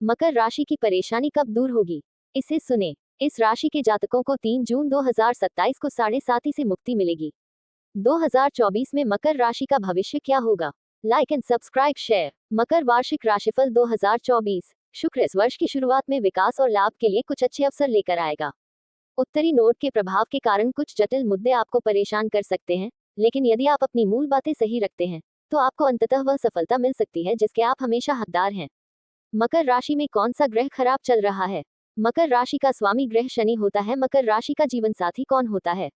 मकर राशि की परेशानी कब दूर होगी? इसे सुने। इस राशि के जातकों को 3 जून 2027 को 7:30 से मुक्ति मिलेगी। 2024 में मकर राशि का भविष्य क्या होगा? Like and subscribe share. मकर वार्षिक राशिफल 2024। शुक्र इस वर्ष की शुरुआत में विकास और लाभ के लिए कुछ अच्छे अवसर लेकर आएगा। उत्तरी नोड के प्रभाव के कारण कुछ जटिल मुद्दे आपको परेशान कर सकते हैं, लेकिन यदि आप अपनी मूल बातें सही रखते हैं तो आपको अंततः वह सफलता मिल सकती है जिसके आप हमेशा हकदार हैं। मकर राशि में कौन सा ग्रह खराब चल रहा है? मकर राशि का स्वामी ग्रह शनि होता है। मकर राशि का जीवन साथी कौन होता है?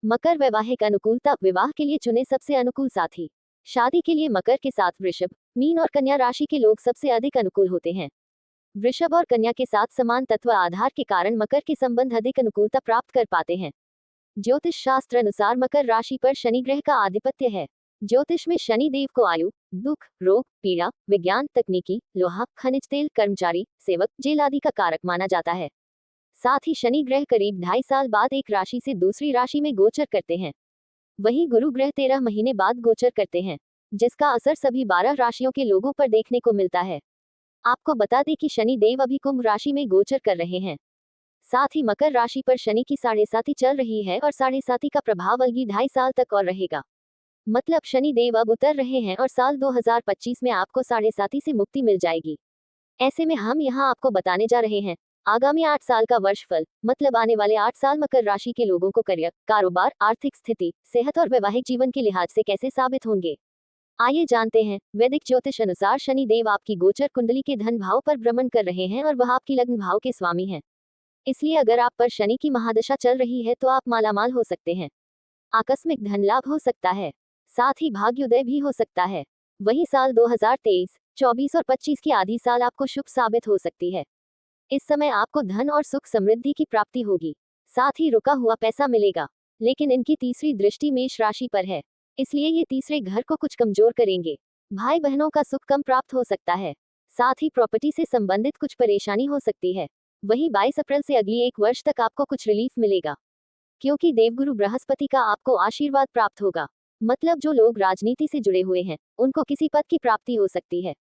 मकर वैवाहिक अनुकूलता, विवाह के लिए चुने सबसे अनुकूल साथी। शादी के लिए मकर के साथ वृषभ, मीन और कन्या राशि के लोग सबसे अधिक अनुकूल होते हैं। वृषभ और कन्या के साथ समान तत्व आधार के कारण मकर के संबंध अधिक अनुकूलता प्राप्त कर पाते हैं। ज्योतिष शास्त्र अनुसार मकर राशि पर शनि ग्रह का आधिपत्य है। ज्योतिष में शनि देव को आयु, दुख, रोग, पीड़ा, विज्ञान, तकनीकी, लोहा, खनिज तेल, कर्मचारी, सेवक, जेल आदि का कारक माना जाता है। साथ ही शनि ग्रह करीब 2.5 साल बाद एक राशि से दूसरी राशि में गोचर करते हैं। वहीं गुरु ग्रह 13 महीने बाद गोचर करते हैं, जिसका असर सभी 12 राशियों के लोगों पर देखने को मिलता है। आपको बता दें कि शनि देव अभी कुंभ राशि में गोचर कर रहे हैं। साथ ही मकर राशि पर शनि की 7.5 चल रही है और 7.5 का प्रभाव अगली 2.5 साल तक और रहेगा। मतलब शनि देव अब उतर रहे हैं और साल 2025 में आपको 7.5 से मुक्ति मिल जाएगी। ऐसे में हम यहाँ आपको बताने जा रहे हैं आगामी 8 साल का वर्षफल, मतलब आने वाले 8 साल मकर राशि के लोगों को करियर, कारोबार, आर्थिक स्थिति, सेहत और वैवाहिक जीवन के लिहाज से कैसे साबित होंगे। आइए जानते हैं। वैदिक ज्योतिष अनुसार शनि देव आपकी गोचर कुंडली के धन भाव पर भ्रमण कर रहे हैं और वह आपकी लग्न भाव के स्वामी हैं। इसलिए अगर आप पर शनि की महादशा चल रही है तो आप मालामाल हो सकते हैं। आकस्मिक धन लाभ हो सकता है, साथ ही भाग्योदय भी हो सकता है। वही साल 2023, 24 और 25 की आधी साल आपको शुभ साबित हो सकती है। इस समय आपको धन और सुख समृद्धि की प्राप्ति होगी, साथ ही रुका हुआ पैसा मिलेगा। लेकिन इनकी तीसरी दृष्टि मेष राशि पर है, इसलिए ये तीसरे घर को कुछ कमजोर करेंगे। भाई बहनों का सुख कम प्राप्त हो सकता है, साथ ही प्रॉपर्टी से संबंधित कुछ परेशानी हो सकती है। वहीं 22 अप्रैल से अगली 1 वर्ष तक आपको कुछ रिलीफ मिलेगा, क्योंकि देवगुरु बृहस्पति का आपको आशीर्वाद प्राप्त होगा। मतलब जो लोग राजनीति से जुड़े हुए हैं उनको किसी पद की प्राप्ति हो सकती है,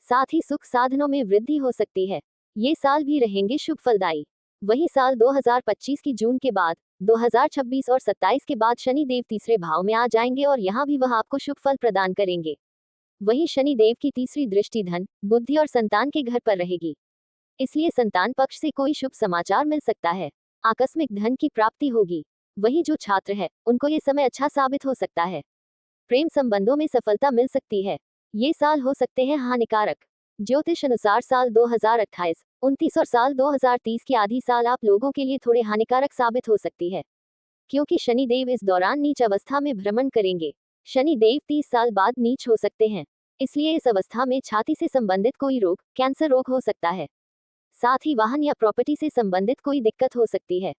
साथ ही सुख साधनों में वृद्धि हो सकती है। ये साल भी रहेंगे शुभ फलदायी। वही साल 2025 की जून के बाद 2026 और 27 के बाद शनि देव तीसरे भाव में आ जाएंगे और यहाँ भी वह आपको शुभ फल प्रदान करेंगे। वही शनि देव की तीसरी दृष्टि धन, बुद्धि और संतान के घर पर रहेगी, इसलिए संतान पक्ष से कोई शुभ समाचार मिल सकता है। आकस्मिक धन की प्राप्ति होगी। वही जो छात्र है उनको ये समय अच्छा साबित हो सकता है। प्रेम संबंधों में सफलता मिल सकती है। ये साल हो सकते हैं हानिकारक। ज्योतिष अनुसार साल 2028, 29 और साल 2030 की आधी साल आप लोगों के लिए थोड़े हानिकारक साबित हो सकती है, क्योंकि शनि देव इस दौरान नीच अवस्था में भ्रमण करेंगे। शनि देव 30 साल बाद नीच हो सकते हैं, इसलिए इस अवस्था में छाती से संबंधित कोई रोग, कैंसर रोग हो सकता है। साथ ही वाहन या प्रॉपर्टी से संबंधित कोई दिक्कत हो सकती है,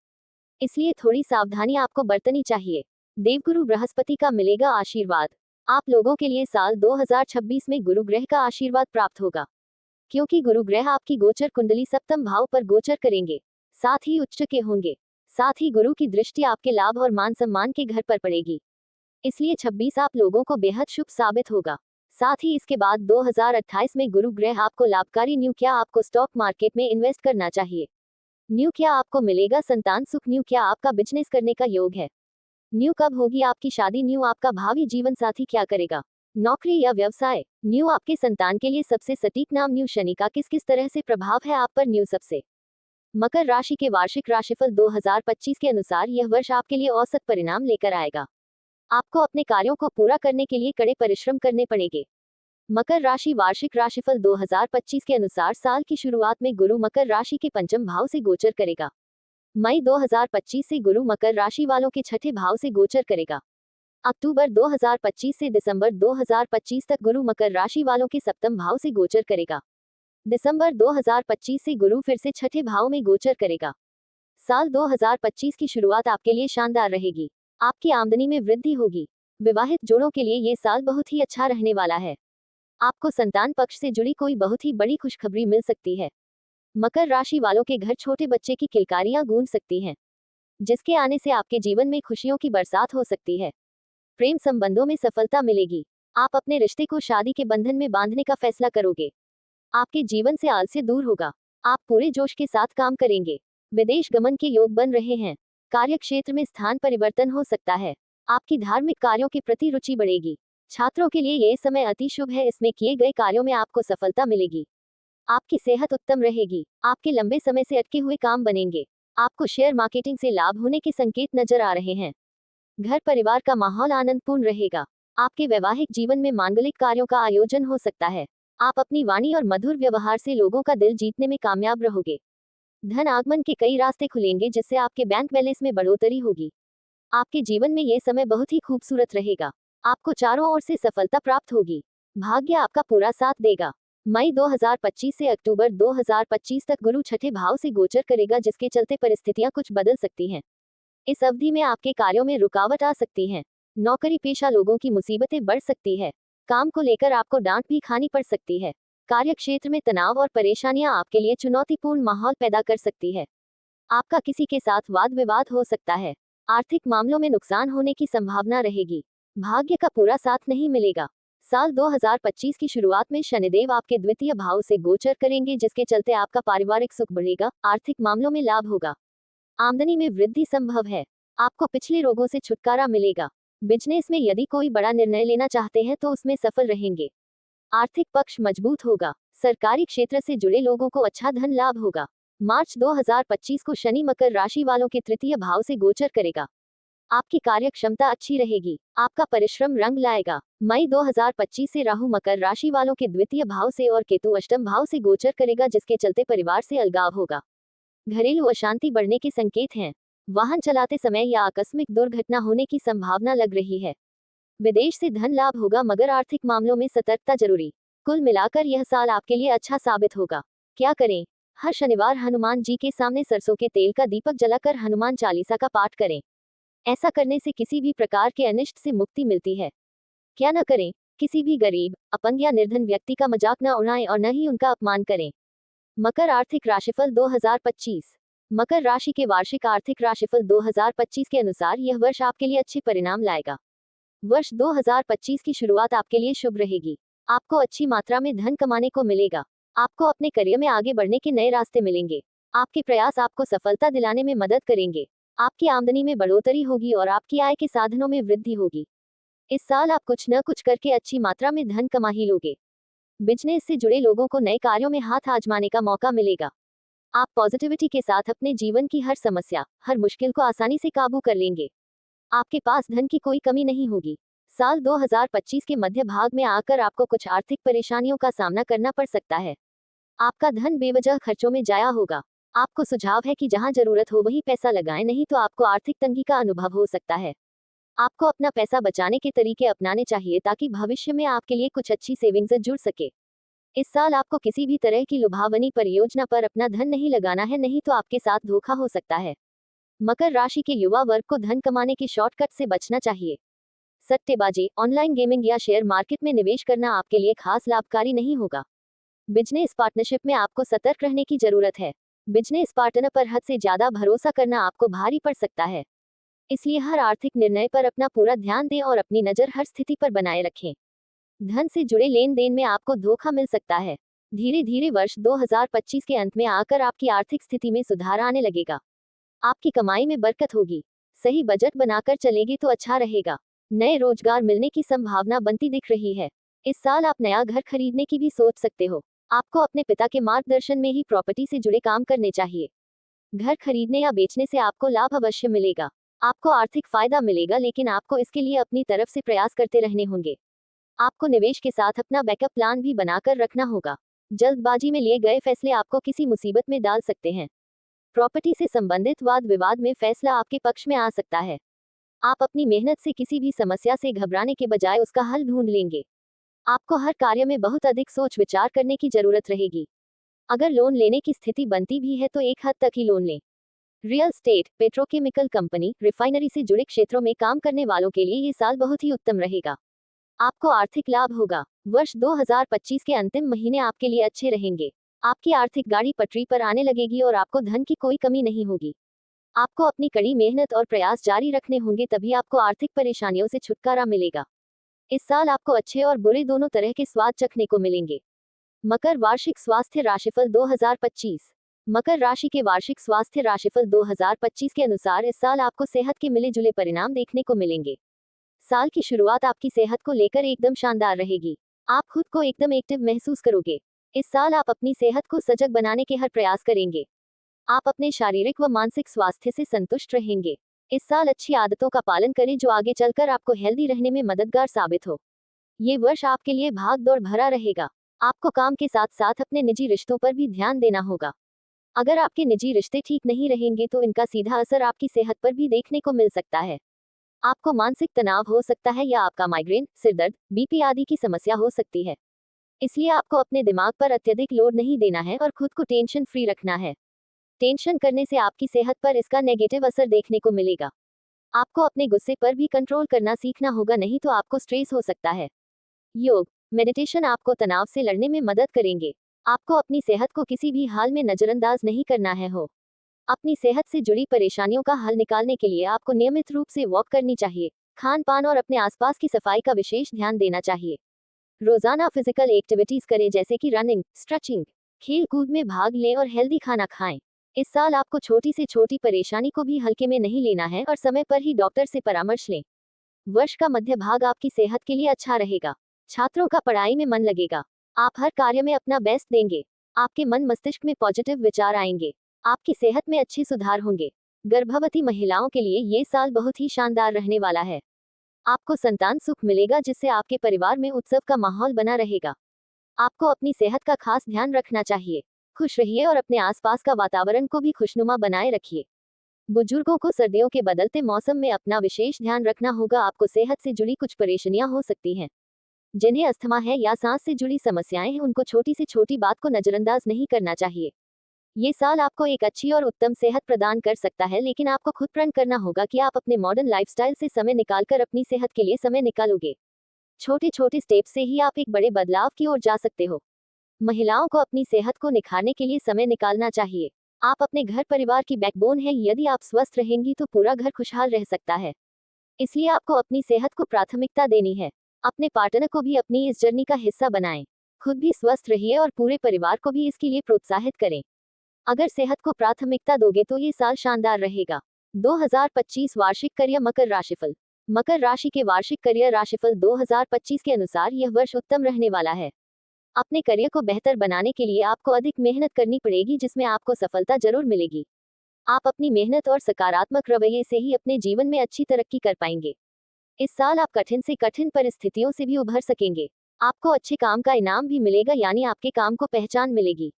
इसलिए थोड़ी सावधानी आपको बरतनी चाहिए। देवगुरु बृहस्पति का मिलेगा आशीर्वाद। आप लोगों के लिए साल 2026 में गुरु ग्रह का आशीर्वाद प्राप्त होगा, क्योंकि गुरु ग्रह आपकी गोचर कुंडली सप्तम भाव पर गोचर करेंगे, साथ ही उच्च के होंगे। साथ ही गुरु की दृष्टि आपके लाभ और मान सम्मान के घर पर पड़ेगी, इसलिए 26 आप लोगों को बेहद शुभ साबित होगा। साथ ही इसके बाद 2028 में गुरु ग्रह आपको लाभकारी न्यू क्या आपको स्टॉक मार्केट में इन्वेस्ट करना चाहिए। न्यू क्या आपको मिलेगा संतान सुख। न्यू क्या आपका बिजनेस करने का योग है। न्यू कब होगी आपकी शादी। न्यू आपका भावी जीवन साथी क्या करेगा, नौकरी या व्यवसाय। न्यू आपके संतान के लिए सबसे सटीक नाम। न्यू शनि का किस किस तरह से प्रभाव है आप पर। न्यू सबसे। मकर राशि के वार्षिक राशिफल 2025 के अनुसार यह वर्ष आपके लिए औसत परिणाम लेकर आएगा। आपको अपने कार्यों को पूरा करने के लिए कड़े परिश्रम करने पड़ेंगे। मकर राशि वार्षिक राशिफल 2025 के अनुसार साल की शुरुआत में गुरु मकर राशि के पंचम भाव से गोचर करेगा। मई 2025 से गुरु मकर राशि वालों के छठे भाव से गोचर करेगा। अक्टूबर 2025 से दिसंबर 2025 तक गुरु मकर राशि वालों के सप्तम भाव से गोचर करेगा। दिसंबर 2025 से गुरु फिर से छठे भाव में गोचर करेगा। साल 2025 की शुरुआत आपके लिए शानदार रहेगी। आपकी आमदनी में वृद्धि होगी। विवाहित जोड़ों के लिए ये साल बहुत ही अच्छा रहने वाला है। आपको संतान पक्ष से जुड़ी कोई बहुत ही बड़ी खुशखबरी मिल सकती है। मकर राशि वालों के घर छोटे बच्चे की किलकारियां गूंज सकती हैं, जिसके आने से आपके जीवन में खुशियों की बरसात हो सकती है। प्रेम संबंधों में सफलता मिलेगी। आप अपने रिश्ते को शादी के बंधन में बांधने का फैसला करोगे। आपके जीवन से आलस्य दूर होगा। आप पूरे जोश के साथ काम करेंगे। विदेश गमन के योग बन रहे हैं। कार्य क्षेत्र में स्थान परिवर्तन हो सकता है। आपकी धार्मिक कार्यों के प्रति रुचि बढ़ेगी। छात्रों के लिए यह समय अति शुभ है। इसमें किए गए कार्यों में आपको सफलता मिलेगी। आपकी सेहत उत्तम रहेगी। आपके लंबे समय से अटके हुए काम बनेंगे। आपको शेयर मार्केटिंग से लाभ होने के संकेत नजर आ रहे हैं। घर परिवार का माहौल आनंदपूर्ण रहेगा। आपके वैवाहिक जीवन में मांगलिक कार्यों का आयोजन हो सकता है। आप अपनी वाणी और मधुर व्यवहार से लोगों का दिल जीतने में कामयाब रहोगे। धन आगमन के कई रास्ते खुलेंगे जिससे आपके बैंक बैलेंस में बढ़ोतरी होगी। आपके जीवन में यह समय बहुत ही खूबसूरत रहेगा। आपको चारों ओर से सफलता प्राप्त होगी। भाग्य आपका पूरा साथ देगा। मई 2025 से अक्टूबर 2025 तक गुरु छठे भाव से गोचर करेगा, जिसके चलते परिस्थितियां कुछ बदल सकती हैं। इस अवधि में आपके कार्यों में रुकावट आ सकती है। नौकरी पेशा लोगों की मुसीबतें बढ़ सकती है। काम को लेकर आपको डांट भी खानी पड़ सकती है। कार्य क्षेत्र में तनाव और परेशानियां आपके लिए चुनौतीपूर्ण माहौल पैदा कर सकती है। आपका किसी के साथ वाद विवाद हो सकता है। आर्थिक मामलों में नुकसान होने की संभावना रहेगी। भाग्य का पूरा साथ नहीं मिलेगा। साल 2025 की शुरुआत में शनिदेव आपके द्वितीय भाव से गोचर करेंगे, जिसके चलते आपका पारिवारिक सुख बढ़ेगा। आर्थिक मामलों में लाभ होगा। आमदनी में वृद्धि संभव है। आपको पिछले रोगों से छुटकारा मिलेगा। बिजनेस में यदि कोई बड़ा निर्णय लेना चाहते हैं तो उसमें सफल रहेंगे। आर्थिक पक्ष मजबूत होगा। सरकारी क्षेत्र से जुड़े लोगों को अच्छा धन लाभ होगा। मार्च 2025 को शनि मकर राशि वालों के तृतीय भाव से गोचर करेगा। आपकी कार्य क्षमता अच्छी रहेगी। आपका परिश्रम रंग लाएगा। मई 2025 से राहु मकर राशि वालों के द्वितीय भाव से और केतु अष्टम भाव से गोचर करेगा, जिसके चलते परिवार से अलगाव होगा। घरेलू अशांति बढ़ने के संकेत हैं। वाहन चलाते समय या आकस्मिक दुर्घटना होने की संभावना लग रही है। विदेश से धन लाभ होगा, मगर आर्थिक मामलों में सतर्कता जरूरी। कुल मिलाकर यह साल आपके लिए अच्छा साबित होगा। क्या करें? हर शनिवार हनुमान जी के सामने सरसों के तेल का दीपक जलाकर हनुमान चालीसा का पाठ करें। ऐसा करने से किसी भी प्रकार के अनिष्ट से मुक्ति मिलती है। क्या न करें? किसी भी गरीब, अपंग या निर्धन व्यक्ति का मजाक न उड़ाएं और न ही उनका अपमान करें। मकर आर्थिक राशिफल 2025। मकर राशि के वार्षिक आर्थिक राशिफल 2025 के अनुसार यह वर्ष आपके लिए अच्छे परिणाम लाएगा। वर्ष 2025 की शुरुआत आपके लिए शुभ रहेगी। आपको अच्छी मात्रा में धन कमाने को मिलेगा। आपको अपने करियर में आगे बढ़ने के नए रास्ते मिलेंगे। आपके प्रयास आपको सफलता दिलाने में मदद करेंगे। आपकी आमदनी में बढ़ोतरी होगी और आपकी आय के साधनों में वृद्धि होगी। इस साल आप कुछ न कुछ करके अच्छी मात्रा में धन कमा ही लोगे। बिजनेस से जुड़े लोगों को नए कार्यों में हाथ आजमाने का मौका मिलेगा। आप पॉजिटिविटी के साथ अपने जीवन की हर समस्या, हर मुश्किल को आसानी से काबू कर लेंगे। आपके पास धन की कोई कमी नहीं होगी। साल 2025 के मध्य भाग में आकर आपको कुछ आर्थिक परेशानियों का सामना करना पड़ सकता है। आपका धन बेवजह खर्चों में जाया होगा। आपको सुझाव है कि जहां जरूरत हो वहीं पैसा लगाएं, नहीं तो आपको आर्थिक तंगी का अनुभव हो सकता है। आपको अपना पैसा बचाने के तरीके अपनाने चाहिए ताकि भविष्य में आपके लिए कुछ अच्छी सेविंग्स जुड़ सके। इस साल आपको किसी भी तरह की लुभावनी परियोजना पर अपना धन नहीं लगाना है, नहीं तो आपके साथ धोखा हो सकता है। मकर राशि के युवा वर्ग को धन कमाने के शॉर्टकट से बचना चाहिए। सट्टेबाजी, ऑनलाइन गेमिंग या शेयर मार्केट में निवेश करना आपके लिए खास लाभकारी नहीं होगा। बिजनेस पार्टनरशिप में आपको सतर्क रहने की जरूरत है। बिजनेस पार्टनर पर हद से ज्यादा भरोसा करना आपको भारी पड़ सकता है। इसलिए हर आर्थिक निर्णय पर अपना पूरा ध्यान दें और अपनी नजर हर स्थिति पर बनाए रखें। धन से जुड़े लेन देन में आपको धोखा मिल सकता है। धीरे धीरे वर्ष 2025 के अंत में आकर आपकी आर्थिक स्थिति में सुधार आने लगेगा। आपकी कमाई में बरकत होगी। सही बजट बनाकर चलेगी तो अच्छा रहेगा। नए रोजगार मिलने की संभावना बनती दिख रही है। इस साल आप नया घर खरीदने की भी सोच सकते हो। आपको अपने पिता के मार्गदर्शन में ही प्रॉपर्टी से जुड़े काम करने चाहिए। घर खरीदने या बेचने से आपको लाभ अवश्य मिलेगा। आपको आर्थिक फायदा मिलेगा, लेकिन आपको इसके लिए अपनी तरफ से प्रयास करते रहने होंगे। आपको निवेश के साथ अपना बैकअप प्लान भी बनाकर रखना होगा। जल्दबाजी में लिए गए फैसले आपको किसी मुसीबत में डाल सकते हैं। प्रॉपर्टी से संबंधित वाद विवाद में फैसला आपके पक्ष में आ सकता है। आप अपनी मेहनत से किसी भी समस्या से घबराने के बजाय उसका हल ढूंढ लेंगे। आपको हर कार्य में बहुत अधिक सोच विचार करने की जरूरत रहेगी। अगर लोन लेने की स्थिति बनती भी है तो एक हद तक ही लोन लें। Real estate, petrochemical company, refinery से जुड़े क्षेत्रों में काम करने वालों के लिए ये साल बहुत ही उत्तम रहेगा। आपको आर्थिक लाभ होगा। वर्ष 2025 के अंतिम महीने आपके लिए अच्छे रहेंगे। आपकी आर्थिक गाड़ी पटरी पर आने लगेगी और आपको धन की कोई कमी नहीं होगी। आपको अपनी कड़ी मेहनत और प्रयास जारी रखने होंगे, तभी आपको आर्थिक परेशानियों से छुटकारा मिलेगा। इस साल आपको अच्छे और बुरे दोनों तरह के स्वाद चखने को मिलेंगे। मकर वार्षिक स्वास्थ्य राशिफल 2025। मकर राशि के वार्षिक स्वास्थ्य राशिफल 2025 के अनुसार इस साल आपको सेहत के मिले जुले परिणाम देखने को मिलेंगे। साल की शुरुआत आपकी सेहत को लेकर एकदम शानदार रहेगी। आप खुद को एकदम एक्टिव महसूस करोगे। इस साल आप अपनी सेहत को सजग बनाने के हर प्रयास करेंगे। आप अपने शारीरिक व मानसिक स्वास्थ्य से संतुष्ट रहेंगे। इस साल अच्छी आदतों का पालन करें जो आगे चलकर आपको हेल्दी रहने में मददगार साबित हो। ये वर्ष आपके लिए भाग दौड़ भरा रहेगा। आपको काम के साथ साथ अपने निजी रिश्तों पर भी ध्यान देना होगा। अगर आपके निजी रिश्ते ठीक नहीं रहेंगे तो इनका सीधा असर आपकी सेहत पर भी देखने को मिल सकता है। आपको मानसिक तनाव हो सकता है या आपका माइग्रेन, सिरदर्द, बीपी आदि की समस्या हो सकती है। इसलिए आपको अपने दिमाग पर अत्यधिक लोड नहीं देना है और खुद को टेंशन फ्री रखना है। टेंशन करने से आपकी सेहत पर इसका नेगेटिव असर देखने को मिलेगा। आपको अपने गुस्से पर भी कंट्रोल करना सीखना होगा, नहीं तो आपको स्ट्रेस हो सकता है। योग, मेडिटेशन आपको तनाव से लड़ने में मदद करेंगे। आपको अपनी सेहत को किसी भी हाल में नजरअंदाज नहीं करना है। अपनी सेहत से जुड़ी परेशानियों का हल निकालने के लिए आपको नियमित रूप से वॉक करनी चाहिए। खान पान और अपने आसपास की सफाई का विशेष ध्यान देना चाहिए। रोजाना फिजिकल एक्टिविटीज करें जैसे कि रनिंग, स्ट्रेचिंग, खेल कूद में भाग लें और हेल्दी खाना खाएं। इस साल आपको छोटी से छोटी परेशानी को भी हल्के में नहीं लेना है और समय पर ही डॉक्टर से परामर्श लें। वर्ष का मध्य भाग आपकी सेहत के लिए अच्छा रहेगा। छात्रों का पढ़ाई में मन लगेगा। आप हर कार्य में अपना बेस्ट देंगे। आपके मन मस्तिष्क में पॉजिटिव विचार आएंगे। आपकी सेहत में अच्छे सुधार होंगे। गर्भवती महिलाओं के लिए ये साल बहुत ही शानदार रहने वाला है। आपको संतान सुख मिलेगा जिससे आपके परिवार में उत्सव का माहौल बना रहेगा। आपको अपनी सेहत का खास ध्यान रखना चाहिए। खुश रहिए और अपने आसपास का वातावरण को भी खुशनुमा बनाए रखिए। बुजुर्गों को सर्दियों के बदलते मौसम में अपना विशेष ध्यान रखना होगा। आपको सेहत से जुड़ी कुछ परेशानियां हो सकती हैं। जिन्हें अस्थमा है या सांस से जुड़ी समस्याएं हैं, उनको छोटी से छोटी बात को नजरअंदाज नहीं करना चाहिए। ये साल आपको एक अच्छी और उत्तम सेहत प्रदान कर सकता है, लेकिन आपको खुद प्रण करना होगा कि आप अपने मॉडर्न लाइफस्टाइल से समय निकालकर अपनी सेहत के लिए समय निकालोगे। छोटे छोटे स्टेप से ही आप एक बड़े बदलाव की ओर जा सकते हो। महिलाओं को अपनी सेहत को निखारने के लिए समय निकालना चाहिए। आप अपने घर परिवार की बैकबोन है। यदि आप स्वस्थ रहेंगी तो पूरा घर खुशहाल रह सकता है। इसलिए आपको अपनी सेहत को प्राथमिकता देनी है। अपने पार्टनर को भी अपनी इस जर्नी का हिस्सा बनाएं। खुद भी स्वस्थ रहिए और पूरे परिवार को भी इसके लिए प्रोत्साहित करें। अगर सेहत को प्राथमिकता दोगे तो ये साल शानदार रहेगा। 2025 वार्षिक करियर मकर राशिफल। मकर राशि के वार्षिक करियर राशिफल 2025 के अनुसार यह वर्ष उत्तम रहने वाला है। अपने करियर को बेहतर बनाने के लिए आपको अधिक मेहनत करनी पड़ेगी, जिसमें आपको सफलता जरूर मिलेगी। आप अपनी मेहनत और सकारात्मक रवैये से ही अपने जीवन में अच्छी तरक्की कर पाएंगे। इस साल आप कठिन से कठिन परिस्थितियों से भी उभर सकेंगे। आपको अच्छे काम का इनाम भी मिलेगा, यानी आपके काम को पहचान मिलेगी।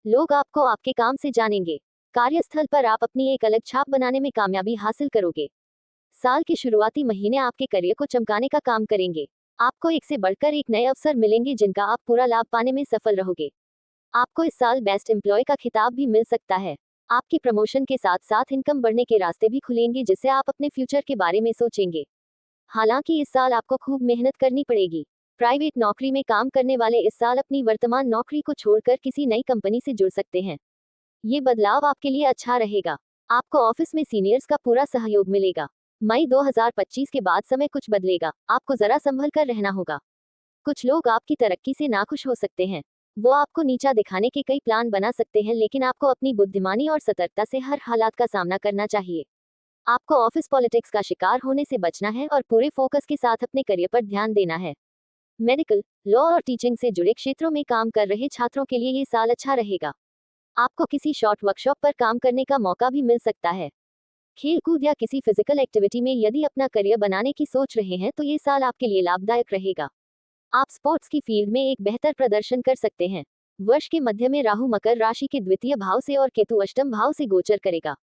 लोग आपको आपके काम से जानेंगे। कार्यस्थल पर आप अपनी एक अलग छाप बनाने में कामयाबी हासिल करोगे। साल के शुरुआती महीने आपके करियर को चमकाने का काम करेंगे। आपको एक से बढ़कर एक नए अवसर मिलेंगे जिनका आप पूरा लाभ पाने में सफल रहोगे। आपको इस साल बेस्ट एम्प्लॉय का खिताब भी मिल सकता है। आपकी प्रमोशन के साथ साथ इनकम बढ़ने के रास्ते भी खुलेंगे, जिससे आप अपने फ्यूचर के बारे में सोचेंगे। हालांकि इस साल आपको खूब मेहनत करनी पड़ेगी। प्राइवेट नौकरी में काम करने वाले इस साल अपनी वर्तमान नौकरी को छोड़कर किसी नई कंपनी से जुड़ सकते हैं। ये बदलाव आपके लिए अच्छा रहेगा। आपको ऑफिस में सीनियर्स का पूरा सहयोग मिलेगा। मई 2025 के बाद समय कुछ बदलेगा। आपको जरा संभल कर रहना होगा। कुछ लोग आपकी तरक्की से नाखुश हो सकते हैं। वो आपको नीचा दिखाने के कई प्लान बना सकते हैं, लेकिन आपको अपनी बुद्धिमानी और सतर्कता से हर हालात का सामना करना चाहिए। आपको ऑफिस पॉलिटिक्स का शिकार होने से बचना है और पूरे फोकस के साथ अपने करियर पर ध्यान देना है। मेडिकल, लॉ और टीचिंग से जुड़े क्षेत्रों में काम कर रहे छात्रों के लिए ये साल अच्छा रहेगा। आपको किसी शॉर्ट वर्कशॉप पर काम करने का मौका भी मिल सकता है। खेल कूद या किसी फिजिकल एक्टिविटी में यदि अपना करियर बनाने की सोच रहे हैं तो ये साल आपके लिए लाभदायक रहेगा। आप स्पोर्ट्स की फील्ड में एक बेहतर प्रदर्शन कर सकते हैं। वर्ष के मध्य में राहु मकर राशि के द्वितीय भाव से और केतु अष्टम भाव से गोचर करेगा।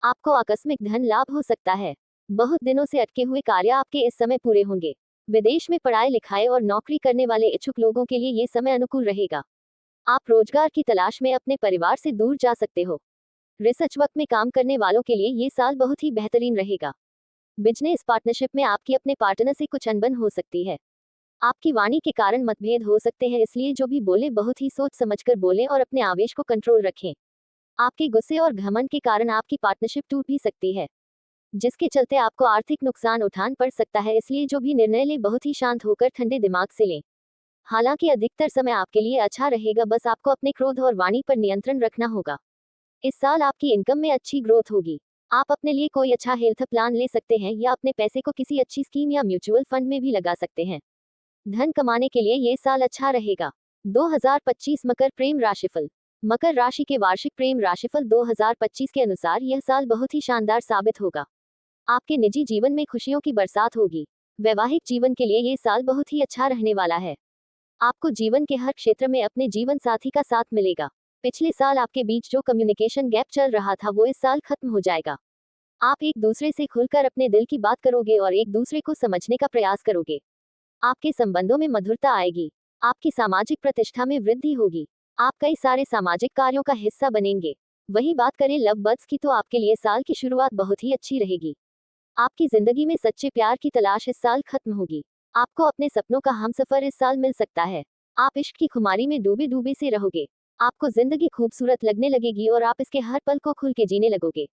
आपको आकस्मिक धन लाभ हो सकता है। बहुत दिनों से अटके हुए कार्य आपके इस समय पूरे होंगे। विदेश में पढ़ाई लिखाई और नौकरी करने वाले इच्छुक लोगों के लिए ये समय अनुकूल रहेगा। आप रोजगार की तलाश में अपने परिवार से दूर जा सकते हो। रिसर्च वर्क में काम करने वालों के लिए ये साल बहुत ही बेहतरीन रहेगा। बिजनेस पार्टनरशिप में आपकी अपने पार्टनर से कुछ अनबन हो सकती है। आपकी वाणी के कारण मतभेद हो सकते हैं, इसलिए जो भी बोले बहुत ही सोच समझकर बोलें और अपने आवेश को कंट्रोल रखें। आपके गुस्से और घमंड के कारण आपकी पार्टनरशिप टूट भी सकती है, जिसके चलते आपको आर्थिक नुकसान उठान पड़ सकता है। इसलिए जो भी निर्णय लें बहुत ही शांत होकर ठंडे दिमाग से लें। हालांकि अधिकतर समय आपके लिए अच्छा रहेगा, बस आपको अपने क्रोध और वाणी पर नियंत्रण रखना होगा। इस साल आपकी इनकम में अच्छी ग्रोथ होगी। आप अपने लिए कोई अच्छा हेल्थ प्लान ले सकते हैं या अपने पैसे को किसी अच्छी स्कीम या म्यूचुअल फंड में भी लगा सकते हैं। धन कमाने के लिए ये साल अच्छा रहेगा। 2025 मकर प्रेम राशिफल। मकर राशि के वार्षिक प्रेम राशिफल 2025 के अनुसार यह साल बहुत ही शानदार साबित होगा। आपके निजी जीवन में खुशियों की बरसात होगी। वैवाहिक जीवन के लिए ये साल बहुत ही अच्छा रहने वाला है। आपको जीवन के हर क्षेत्र में अपने जीवन साथी का साथ मिलेगा। पिछले साल आपके बीच जो कम्युनिकेशन गैप चल रहा था वो इस साल खत्म हो जाएगा। आप एक दूसरे से खुलकर अपने दिल की बात करोगे और एक दूसरे को समझने का प्रयास करोगे। आपके संबंधों में मधुरता आएगी। आपकी सामाजिक प्रतिष्ठा में वृद्धि होगी। आप कई सारे सामाजिक कार्यों का हिस्सा बनेंगे। वही बात करें लव बर्ड्स की तो आपके लिए साल की शुरुआत बहुत ही अच्छी रहेगी। आपकी जिंदगी में सच्चे प्यार की तलाश इस साल खत्म होगी। आपको अपने सपनों का हमसफर इस साल मिल सकता है। आप इश्क की खुमारी में डूबे डूबे से रहोगे। आपको जिंदगी खूबसूरत लगने लगेगी और आप इसके हर पल को खुल के जीने लगोगे।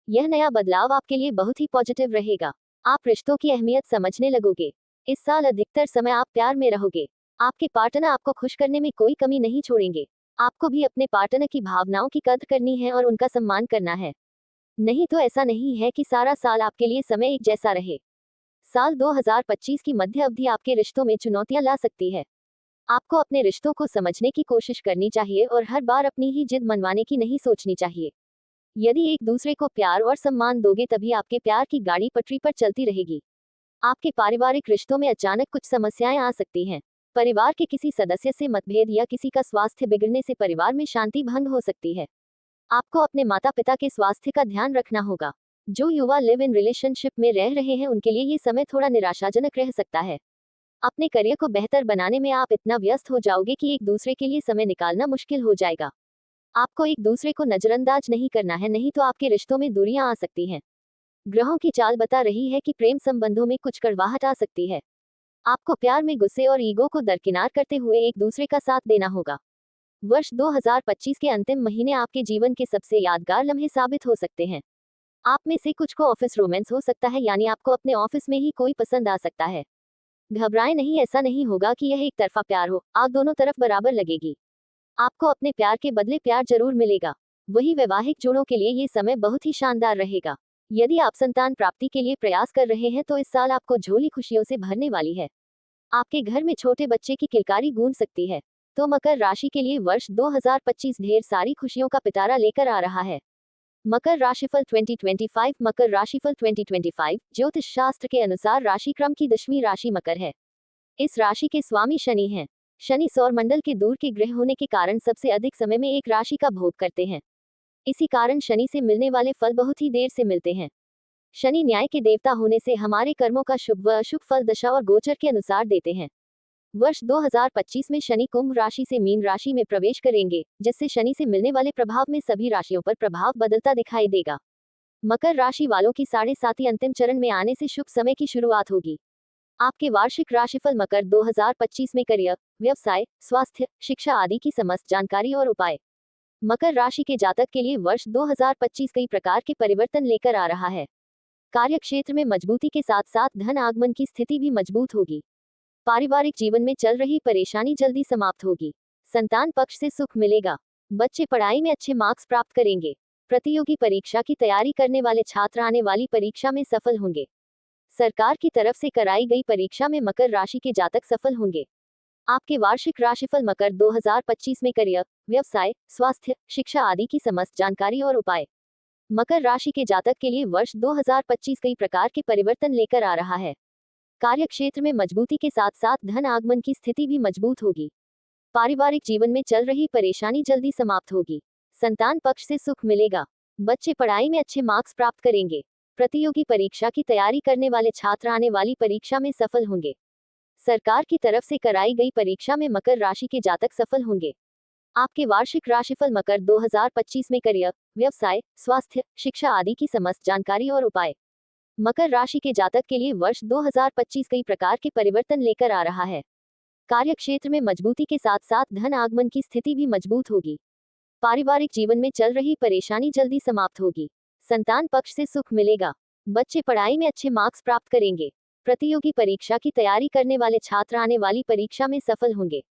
यह नया बदलाव आपके लिए बहुत ही पॉजिटिव रहेगा। आप रिश्तों की अहमियत समझने लगोगे। इस साल अधिकतर समय आप प्यार में रहोगे। आपके पार्टनर आपको खुश करने में कोई कमी नहीं छोड़ेंगे। आपको भी अपने पार्टनर की भावनाओं की कद्र करनी है और उनका सम्मान करना है। नहीं तो ऐसा नहीं है कि सारा साल आपके लिए समय एक जैसा रहे। साल 2025 की मध्य अवधि आपके रिश्तों में चुनौतियां ला सकती है। आपको अपने रिश्तों को समझने की कोशिश करनी चाहिए और हर बार अपनी ही जिद मनवाने की नहीं सोचनी चाहिए। यदि एक दूसरे को प्यार और सम्मान दोगे तभी आपके प्यार की गाड़ी पटरी पर चलती रहेगी। आपके पारिवारिक रिश्तों में अचानक कुछ समस्याएं आ सकती हैं। परिवार के किसी सदस्य से मतभेद या किसी का स्वास्थ्य बिगड़ने से परिवार में शांति भंग हो सकती है। आपको अपने माता पिता के स्वास्थ्य का ध्यान रखना होगा। जो युवा लिव इन रिलेशनशिप में रह रहे हैं उनके लिए ये समय थोड़ा निराशाजनक रह सकता है। अपने करियर को बेहतर बनाने में आप इतना व्यस्त हो जाओगे कि एक दूसरे के लिए समय निकालना मुश्किल हो जाएगा। आपको एक दूसरे को नजरअंदाज नहीं करना है, नहीं तो आपके रिश्तों में दूरियां आ सकती हैं। ग्रहों की चाल बता रही है कि प्रेम संबंधों में कुछ कड़वाहट आ सकती है। आपको प्यार में गुस्से और ईगो को दरकिनार करते हुए एक दूसरे का साथ देना होगा। वर्ष 2025 के अंतिम महीने आपके जीवन के सबसे यादगार लम्हे साबित हो सकते हैं। आप में से कुछ को ऑफिस रोमांस हो सकता है, यानी आपको अपने ऑफिस में ही कोई पसंद आ सकता है। घबराएं नहीं, ऐसा नहीं होगा कि यह एक तरफा प्यार हो, आग दोनों तरफ बराबर लगेगी। आपको अपने प्यार के बदले प्यार जरूर मिलेगा। वही वैवाहिक जोड़ों के लिए ये समय बहुत ही शानदार रहेगा। यदि आप संतान प्राप्ति के लिए प्रयास कर रहे हैं तो इस साल आपको झोली खुशियों से भरने वाली है। आपके घर में छोटे बच्चे की किलकारी गूंज सकती है। तो मकर राशि के लिए वर्ष 2025 ढेर सारी खुशियों का पिटारा लेकर आ रहा है। मकर राशिफल 2025। मकर राशिफल 2025 ज्योतिष शास्त्र के अनुसार राशि क्रम की 10वीं राशि मकर है। इस राशि के स्वामी शनि हैं। शनि सौर मंडल के दूर के ग्रह होने के कारण सबसे अधिक समय में एक राशि का भोग करते हैं। इसी कारण शनि से मिलने वाले फल बहुत ही देर से मिलते हैं। शनि न्याय के देवता होने से हमारे कर्मों का शुभ व अशुभ फल दशा और गोचर के अनुसार देते हैं। वर्ष 2025 में शनि कुंभ राशि से मीन राशि में प्रवेश करेंगे, जिससे शनि से मिलने वाले प्रभाव में सभी राशियों पर प्रभाव बदलता दिखाई देगा। मकर राशि वालों की 7.5 अंतिम चरण में आने से शुभ समय की शुरुआत होगी। आपके वार्षिक राशिफल मकर 2025 में करियर, व्यवसाय, स्वास्थ्य, शिक्षा आदि की समस्त जानकारी और उपाय। मकर राशि के जातक के लिए वर्ष 2025 कई प्रकार के परिवर्तन लेकर आ रहा है। कार्य क्षेत्र में मजबूती के साथ साथ धन आगमन की स्थिति भी मजबूत होगी। पारिवारिक जीवन में चल रही परेशानी जल्दी समाप्त होगी। संतान पक्ष से सुख मिलेगा। बच्चे पढ़ाई में अच्छे मार्क्स प्राप्त करेंगे। प्रतियोगी परीक्षा की तैयारी करने वाले छात्र आने वाली परीक्षा में सफल होंगे। सरकार की तरफ से कराई गई परीक्षा में मकर राशि के जातक सफल होंगे। आपके वार्षिक राशिफल मकर 2025 में करियर, व्यवसाय, स्वास्थ्य, शिक्षा आदि की समस्त जानकारी और उपाय। मकर राशि के जातक के लिए वर्ष 2025 कई प्रकार के परिवर्तन लेकर आ रहा है। कार्य क्षेत्र में मजबूती के साथ साथ धन आगमन की स्थिति भी मजबूत होगी। पारिवारिक जीवन में चल रही परेशानी जल्दी समाप्त होगी। संतान पक्ष से सुख मिलेगा। बच्चे पढ़ाई में अच्छे मार्क्स प्राप्त करेंगे। प्रतियोगी परीक्षा की तैयारी करने वाले छात्र आने वाली परीक्षा में सफल होंगे। सरकार की तरफ से कराई गई परीक्षा में मकर राशि के जातक सफल होंगे। आपके वार्षिक राशिफल मकर 2025 में करियर, व्यवसाय, स्वास्थ्य, शिक्षा आदि की समस्त जानकारी और उपाय। मकर राशि के जातक के लिए वर्ष 2025 कई प्रकार के परिवर्तन लेकर आ रहा है। कार्य क्षेत्र में मजबूती के साथ साथ धन आगमन की स्थिति भी मजबूत होगी। पारिवारिक जीवन में चल रही परेशानी जल्दी समाप्त होगी। संतान पक्ष से सुख मिलेगा। बच्चे पढ़ाई में अच्छे मार्क्स प्राप्त करेंगे। प्रतियोगी परीक्षा की तैयारी करने वाले छात्र आने वाली परीक्षा में सफल होंगे।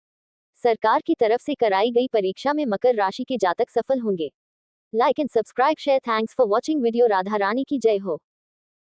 सरकार की तरफ से कराई गई परीक्षा में मकर राशि के जातक सफल होंगे। Like and subscribe share. Thanks for watching video. Radha Rani की जय हो।